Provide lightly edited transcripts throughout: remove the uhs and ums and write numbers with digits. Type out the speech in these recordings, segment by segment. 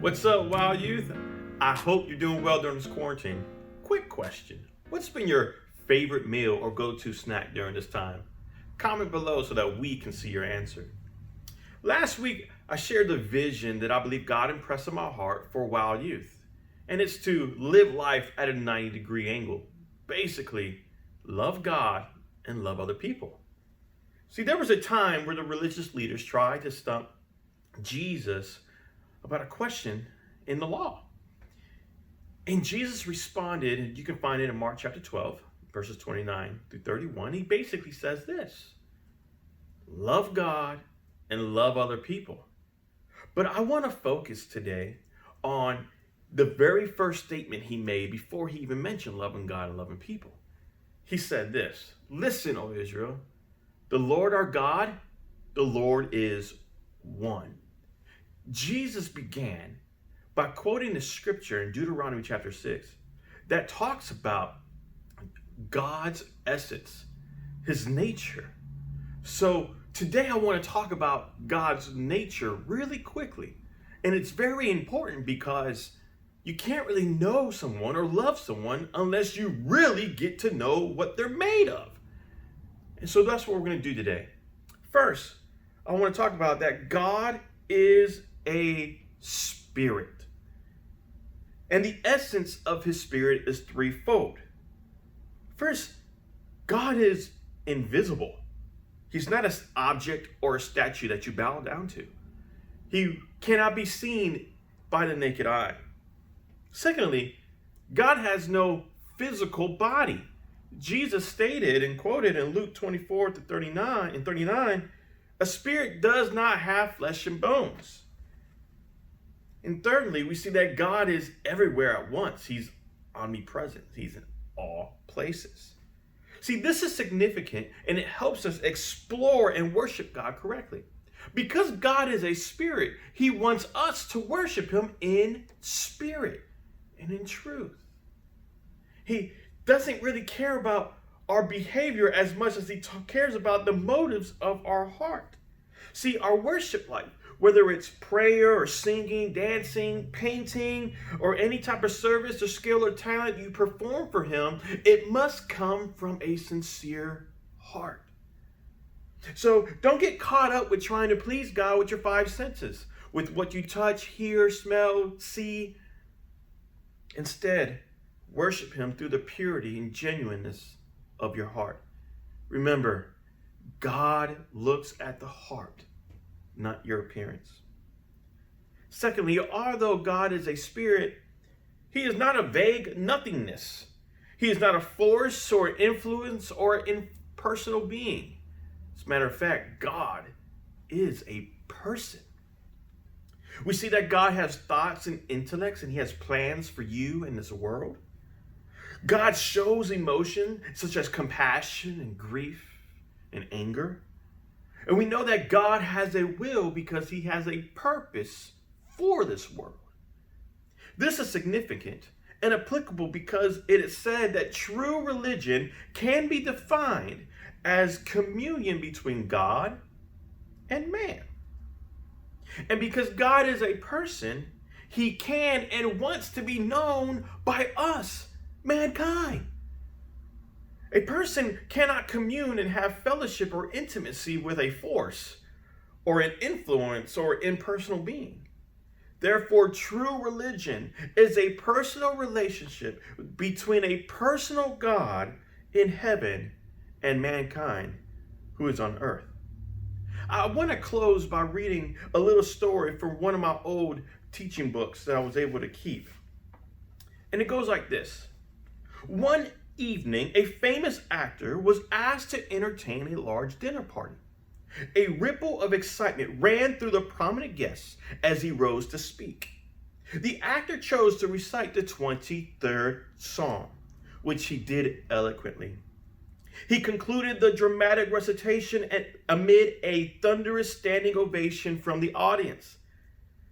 What's up, Wild Youth? I hope you're doing well during this quarantine. Quick question. What's been your favorite meal or go-to snack during this time? Comment below so that we can see your answer. Last week, I shared the vision that I believe God impressed on my heart for Wild Youth. And it's to live life at a 90-degree angle. Basically, love God and love other people. See, there was a time where the religious leaders tried to stump Jesus about a question in the law. And Jesus responded, and you can find it in Mark chapter 12, verses 29 through 31. He basically says this: love God and love other people. But I want to focus today on the very first statement he made before he even mentioned loving God and loving people. He said this: listen, O Israel, the Lord our God, the Lord is one. Jesus began by quoting the scripture in Deuteronomy chapter 6 that talks about God's essence, his nature. So today I want to talk about God's nature really quickly. And it's very important because you can't really know someone or love someone unless you really get to know what they're made of. And so that's what we're going to do today. First, I want to talk about that God is a spirit. And the essence of his spirit is threefold. First, God is invisible. He's not an object or a statue that you bow down to. He cannot be seen by the naked eye. Secondly, God has no physical body. Jesus stated and quoted in Luke 24 to 39, a spirit does not have flesh and bones. And thirdly, we see that God is everywhere at once. He's omnipresent. He's in all places. See, this is significant, and it helps us explore and worship God correctly. Because God is a spirit, he wants us to worship him in spirit and in truth. He doesn't really care about our behavior as much as he cares about the motives of our heart. See, our worship life, whether it's prayer or singing, dancing, painting, or any type of service or skill or talent you perform for him, it must come from a sincere heart. So don't get caught up with trying to please God with your five senses, with what you touch, hear, smell, see. Instead, worship him through the purity and genuineness of your heart. Remember, God looks at the heart, not your appearance. Secondly, although God is a spirit, he is not a vague nothingness. He is not a force or influence or impersonal being. As a matter of fact, God is a person. We see that God has thoughts and intellects, and he has plans for you in this world. God shows emotion such as compassion and grief and anger. And we know that God has a will because he has a purpose for this world. This is significant and applicable because it is said that true religion can be defined as communion between God and man. And because God is a person, he can and wants to be known by us, mankind. A person cannot commune and have fellowship or intimacy with a force or an influence or impersonal being. Therefore, true religion is a personal relationship between a personal God in heaven and mankind who is on earth. I want to close by reading a little story from one of my old teaching books that I was able to keep. And it goes like this. One evening, a famous actor was asked to entertain a large dinner party. A ripple of excitement ran through the prominent guests as he rose to speak. The actor chose to recite the 23rd Psalm, which he did eloquently. He concluded the dramatic recitation amid a thunderous standing ovation from the audience.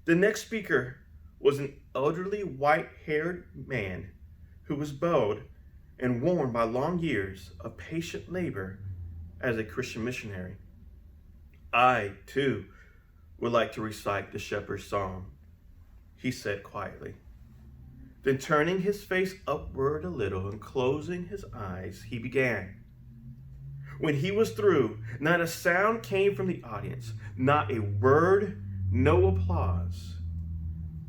The next speaker was an elderly white-haired man who was bowed and worn by long years of patient labor as a Christian missionary. I, too, would like to recite the Shepherd's Psalm, he said quietly. Then turning his face upward a little and closing his eyes, he began. When he was through, not a sound came from the audience, not a word, no applause,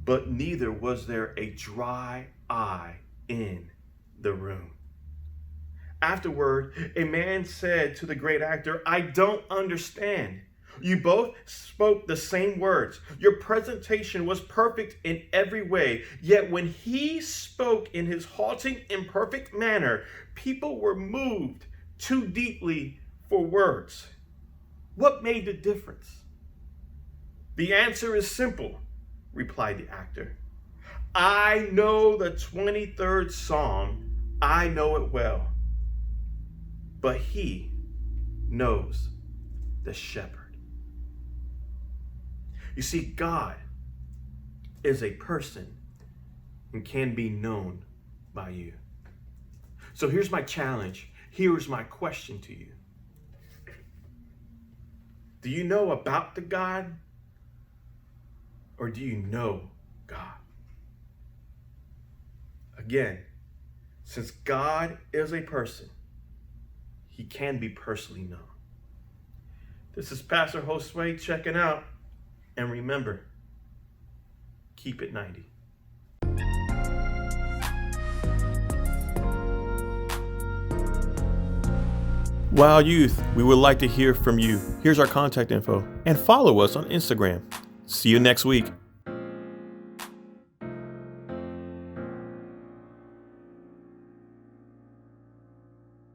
but neither was there a dry eye in the room. Afterward, a man said to the great actor, "I don't understand. You both spoke the same words. Your presentation was perfect in every way. Yet when he spoke in his halting, imperfect manner, people were moved too deeply for words. What made the difference?" "The answer is simple," replied the actor. "I know the 23rd Psalm. I know it well. But he knows the shepherd." You see, God is a person and can be known by you. So here's my challenge. Here's my question to you. Do you know about the God, or do you know God? Again, since God is a person, he can be personally known. This is Pastor Josue checking out. And remember, keep it 90. Wow, youth, we would like to hear from you. Here's our contact info and follow us on Instagram. See you next week.